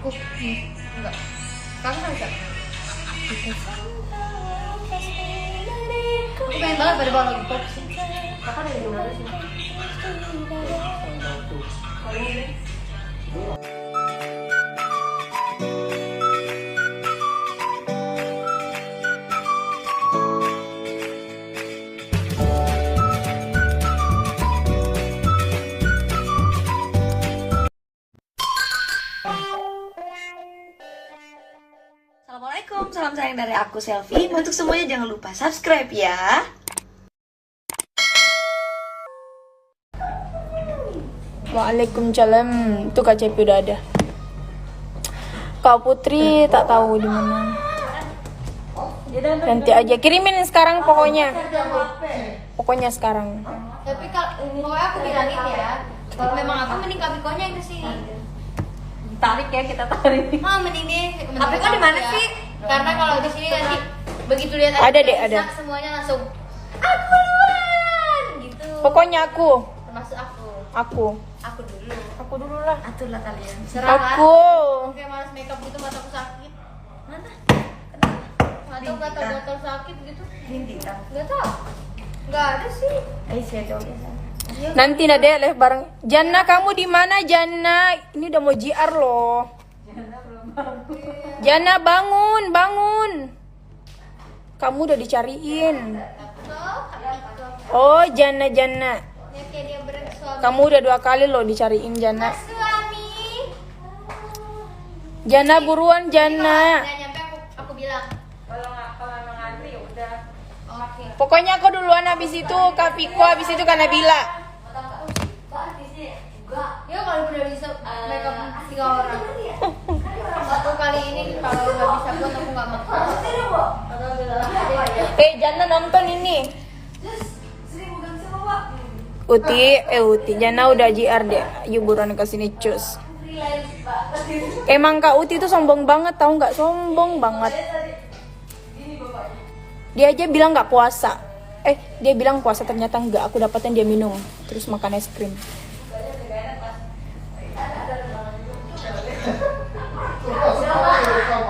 Aku enggak. Kamu sama siapa? Aku pengen banget pada bawa lagu pop sih. Kakak dari mana sih? Assalamualaikum, salam sayang dari aku Selfie. Untuk semuanya jangan lupa subscribe ya. Waalaikumsalam. Tuh KCP udah ada. Kak Putri tak tahu di mana. Nanti aja kirimin sekarang pokoknya. Pokoknya sekarang. Tapi kalau pokoknya aku bilangin ya, kalau memang apa mending Kak Bikonya yang kesini. Tarik ya, kita tarik. Mending deh. Tapi kok di mana ya. sih? Karena kalau di sini nanti begitu lihat Ada deh, Aisyah, ada. semuanya langsung aku duluan gitu. Pokoknya aku. Termasuk aku. Aku dulu. Aku dulu lah. Atulah kalian. Serah Aku. kayak malas makeup gitu, mataku sakit. Mana? Atau gatal-gatal sakit gitu. Ini kita. Enggak tahu. Enggak ada sih. Eyeshadow ya. Nanti Nade live bareng. Jana kamu di mana Jana? Ini udah mau JR loh. Jana bangun. Kamu udah dicariin. Oh Jana. Ya kayak dia bersuami. Kamu udah 2 kali loh dicariin Jana. Suami. Jana buruan Jana. Nggak nyampe aku bilang. Kalau ngantri ya udah. Oke. Pokoknya aku duluan, habis itu Kak Viko, habis itu Kak Nabila. Ya kalau udah bisa makeup 3 orang. Aku kali ini kalau nggak bisa buat aku nggak makan. Jana nonton ini. Uti, Jana udah JR deh. Yuk buruan kesini cus. Emang Kak Uti tuh sombong banget, tahu nggak? Sombong banget. Dia aja bilang nggak puasa. Dia bilang puasa, ternyata enggak. Aku dapatin dia minum, terus makan es krim.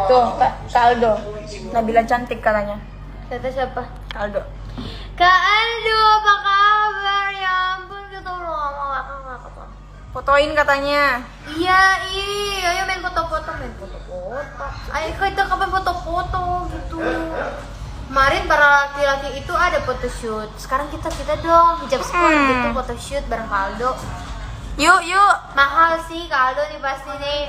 Tuh, Kak Aldo. Nabila cantik katanya. Kata siapa? Kak Aldo. Kak Aldo, apa kabar? Ya ampun, kita udah lama gak ketemu. Fotoin katanya. Iya, ayo main foto-foto. Ayo kita kapan foto-foto gitu. Kemarin para laki-laki itu ada photoshoot. Sekarang kita dong hijab school gitu photoshoot bareng Kak Aldo. Yuk. Mahal sih Kak Aldo nih pasti nih.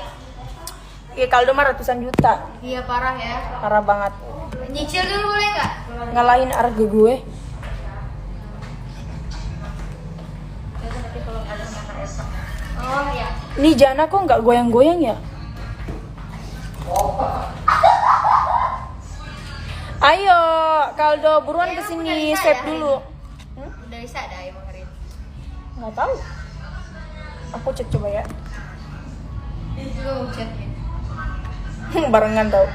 Iya, Kak Aldo mah ratusan juta. Iya parah ya. Parah banget. Nyicil dulu boleh nggak? Ngalahin harga gue. Oh iya. Nih Jana kok nggak goyang-goyang ya? Ayo, Kaldo buruan kesini, save dulu. Udah bisa ada emang hari ini. Nggak tahu. Aku cek coba ya. Ini juga hujan ya. Barengan tau.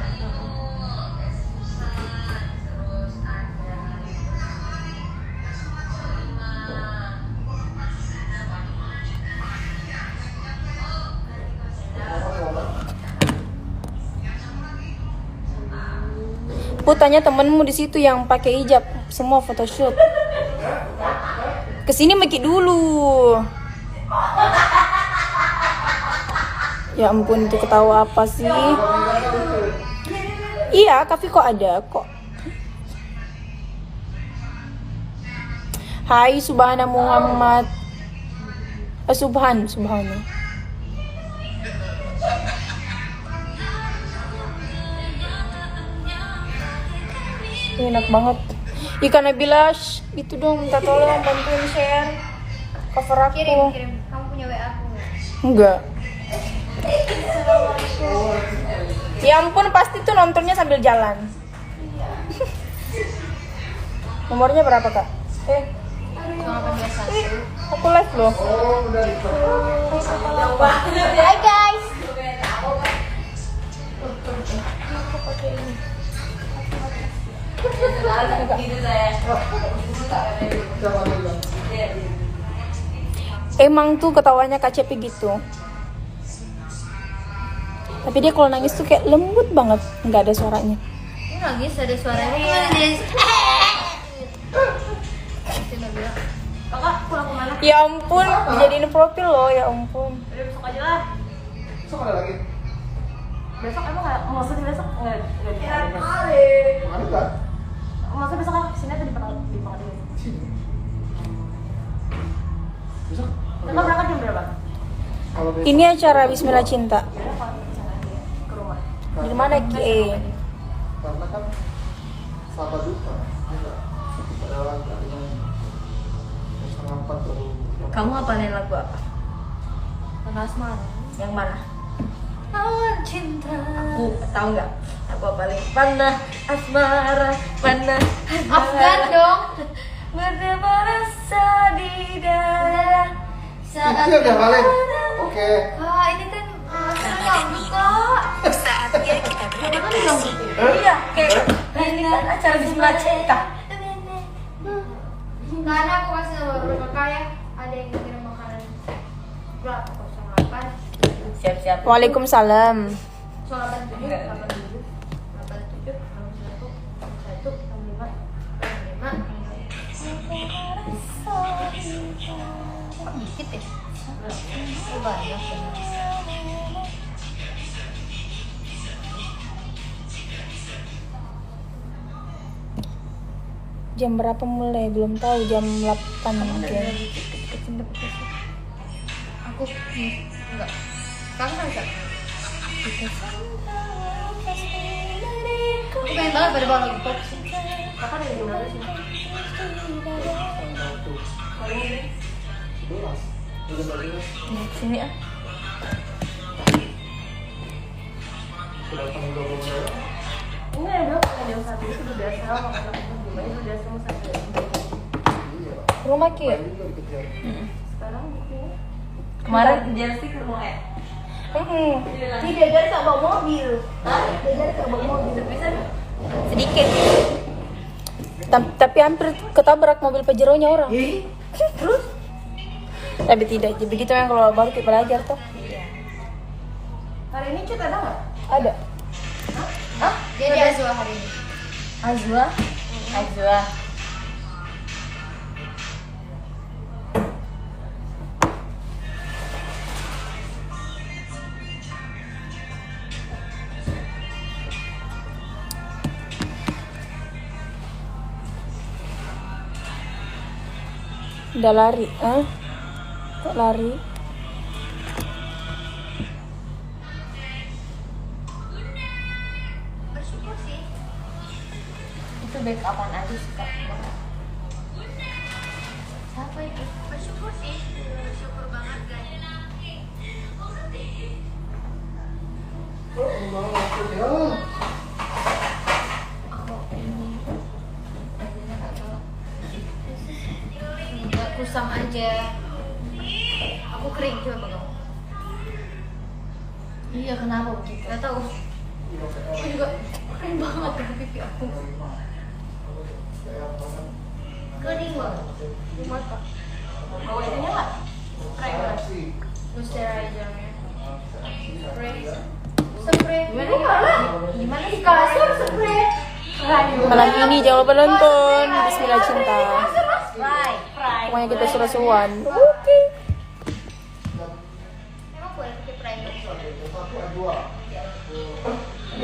Aku tanya temenmu di situ yang pakai hijab, semua photoshoot. Kesini Meki dulu. Ya ampun, itu ketawa apa sih? Iya, Kavi kok ada kok. Hai Subhana Muhammad. Subhana. Enak banget. Ikan Nabila, itu dong minta tolong bantuin share cover aku. Kirim. Kamu punya WA aku nggak? Enggak. Ya ampun, pasti tuh nontonnya sambil jalan. Nomornya berapa kak? 1821. Aku live loh. Hai guys. Emang tuh ketawanya KCP gitu. Tapi dia kalau nangis tuh kayak lembut banget, nggak ada suaranya. Ini nangis ada suaranya. Kakak pulang kemana? Ya ampun, dijadiin profil loh, ya ampun. Udah besok aja lah. Besok ada lagi? Besok emang nggak? Maksudnya besok nggak? Kemarin enggak? Maksudnya besok kan kesini atau di pengadilan? Sini. Besok? Kakak berangkat jam berapa? Kalau besok Ini acara Bismillah Cinta. Yaudah kalau ke sana aja ke rumah. Di mana Ki? karena kan sahabat duka. Enggak. Pada langkah yang setengah 4 baru. Kamu hafalin lagu apa? Kakak Asmara. Yang mana? Awan cinta. Aku tahu nggak? Aku hafalin panah asmara, panah Afgan dong. berdemar rasa di dada. Itu yang balik. Oke. Kak, ini kan dangdut kak. Saatnya kita beradaptasi. Iya, kayak ini kan acara Bismillah Cinta. Karena aku kasih nomor kakak ya. Ada yang kirim makanan. Berapa? 08 Siap-siap. Waalaikumsalam. 87 87 87 61 61 65 65 kok dikit ya? Oh, banyak bener. Jam berapa mulai? Belum tahu, jam 8 mungkin. Aku enggak. Kamu sama siapa? Aku pengen banget pada bawa lagi pop sih. Kakak dari mana sih? 11. Udah balik. Sini ah. Udah tanggung jawab. Enggak ya dok, jam 1 itu udah biasa. Makan aku gimana itu udah sama sampai Iya. Rumah Ki? Paling juga dikejar. sekarang buktinya. Kemarin Jersey ke rumah ya. Tidak dari tak bawa mobil. Hah? Tidak dari tak bawa mobil. Bisa Sedikit. Tapi hampir ketabrak mobil Pajero-nya orang. terus? Tapi tidak, jadi begitu yang kalau baru kita belajar tuh. Hari ini cut ada nggak? Ada. Hah? Jadi Azwa hari ini. Azwa. Azwa. Udah lari, kok lari? Bersyukur sih. Itu backupan aja sih kak. Siapa itu? Bersyukur sih. Bersyukur banget guys. Oh, mau masuk ya. Enggak kusam aja. Aku kering coba pegang. Iya kenapa begitu? Gak tahu. Aku juga kering banget dari pipi aku. Kering banget. Di mata. Bawa itunya nggak? Spray nggak? Moisturizer-nya. Spray. Spray. Gimana sih kasur spray? Malam ini jangan lupa nonton Bismillah Cinta. Fry. Pokoknya kita seru-seruan. Oke. Emang boleh pakai primer?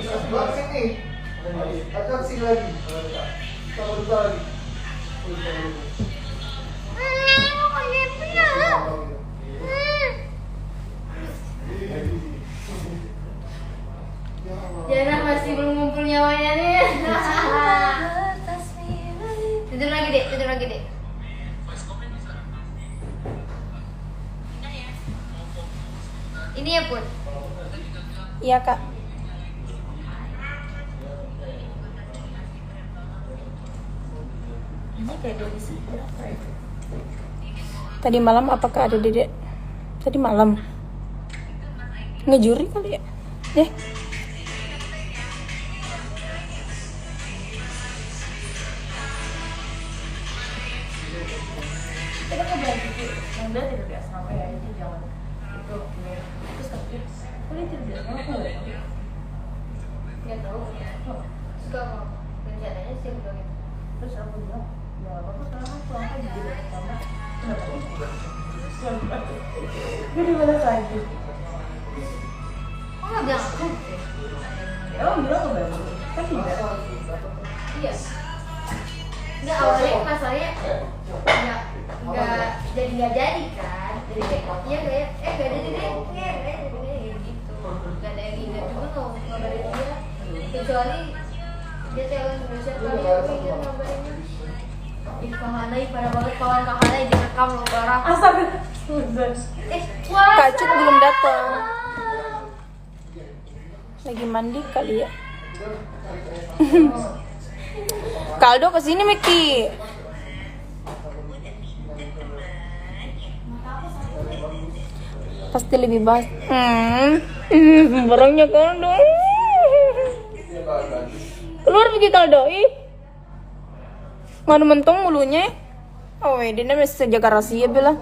Sebelah sini. Agak sini lagi. Kita berdua lagi. Jana masih belum ngumpul nyawanya nih. Tidur lagi dek, tidur lagi dek. Ini ya Pun. Iya kak. Ini kayak dari sini. Tadi malam apakah ada dedek? Tadi malam. Ngejuri kali ya? Kita ke belakang. Yang dia tidak biasa sampai ya, jadi jangan itu. Terus tapi Nggak tahu. Suka mau rencananya sih begitu. Terus aku bilang, ya apa sekarang aku angkat di video pertama. Jadi mana lagi? Oh nggak bilang aku. Emang bilang ke Bang? Kan tidak. Iya. Nggak awalnya masalahnya nggak jadi kan. Jadi kayak kayak nggak jadi deh, gitu. Nggak ada yang ingat juga mau ngabarin dia. Kecuali dia telepon Indonesia kali aku ingat ngabarinnya. Ih Kahanai pada banget kawan Kahanai direkam loh parah. Wah. Kak Cut belum datang. Lagi mandi kali ya. Kaldo kesini Miki. Pasti lebih bahas. Barangnya Kaldo. Keluar pergi Kaldo. Ih. Mana mentong mulunya. Oh, dia masih jaga rahasia bela.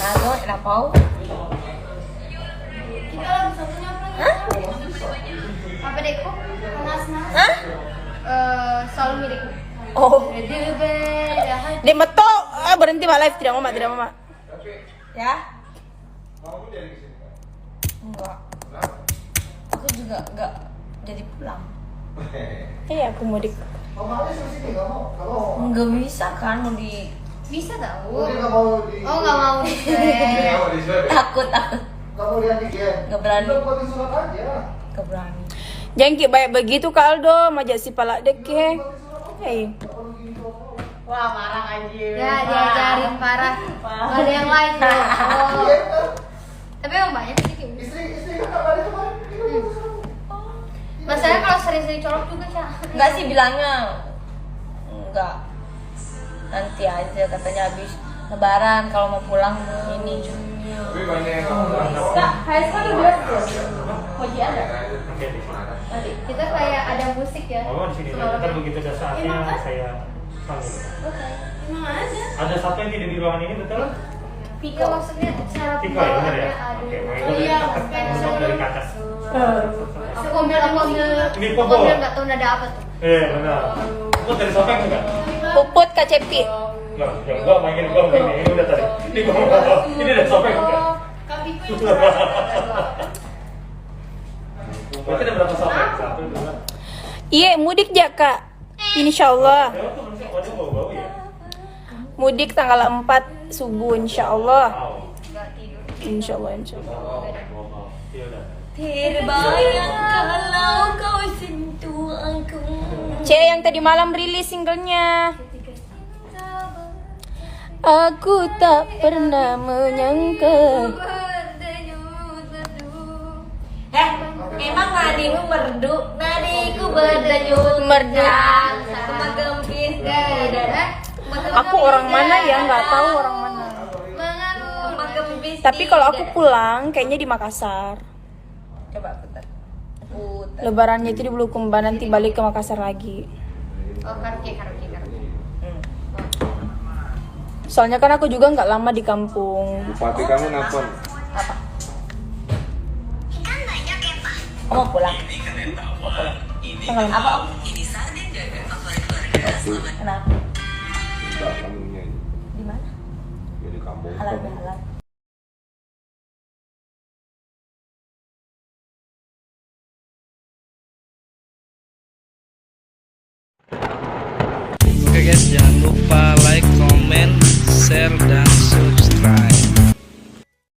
Ano, inapaw? Kita lagi satunya apa lagi? Apa deh kok? Nas. Hah? Selalu milikku. Oh. Beda hati. Dia meto. Berhenti Mak live tidak mama. Ya? Enggak. Aku juga enggak jadi pulang. Aku mudik. Mama aja suruh sini, nggak mau. Nggak mau. Enggak bisa kan mau di Bisa tahu. Oh, dia nggak mau di. Oh nggak mau di takut. Nggak mau di antigen. Nggak berani. Udah buat di surat aja. Enggak berani. Jangan kayak baik begitu Kaldo, majak si palak dek ke. Hei. Wah, marah anjir. Ya diajarin parah. Nggak ada yang lain loh. Oh. Iya kan? Tapi emang banyak sih kayak gitu. Istri kan nggak balik kemarin. Masalahnya kalau sering-sering colok juga Cak. Enggak sih bilangnya. Enggak. Nanti aja katanya habis lebaran kalau mau pulang ini. Tapi banyak yang nggak Kak, HSK udah beres belum? Koji ada? Kita kayak ada musik ya. Oh, di sini Selalu ntar begitu ada saatnya saya panggil. Emang ada. Ada satu yang tidak di ruangan ini betul? Pika maksudnya cara Tiko ya benar ya? ada. Oke, Oh iya, untuk dari ke atas. Sekombil Ini Popo. nggak tahu nada apa tuh. Benar. Itu dari Sopeng juga? Puput Kak Cepi. Enggak, yang gua mainin ini udah tadi. Ini dari Sopeng juga. Berarti ada berapa Sopeng? 1, 2. Iya, mudik ja Kak. Insyaallah. Lewat tuh masih ada bau-bau ya? Mudik tanggal 4 subuh insyaallah. Wow. Insyaallah. Iya udah. Terbayang kalau kau sentuh aku. Yang tadi malam rilis singlenya. Aku tak pernah menyangka. Emang nadimu merdu, nadiku berdenyut Merdu. Kemagempin Aku orang mana ya? Nggak tahu orang mana. Tapi kalau aku pulang kayaknya di Makassar. Coba putar. Lebarannya itu di Bulukumba, nanti balik ke Makassar lagi. Oh karaoke. Soalnya kan aku juga nggak lama di kampung. Bupati kamu nelfon. Mau pulang. Tanggal Apa? Tapi Kenapa? enggak kamu nyanyi. Di mana? Ya di kampung. Halal. Oke guys, jangan lupa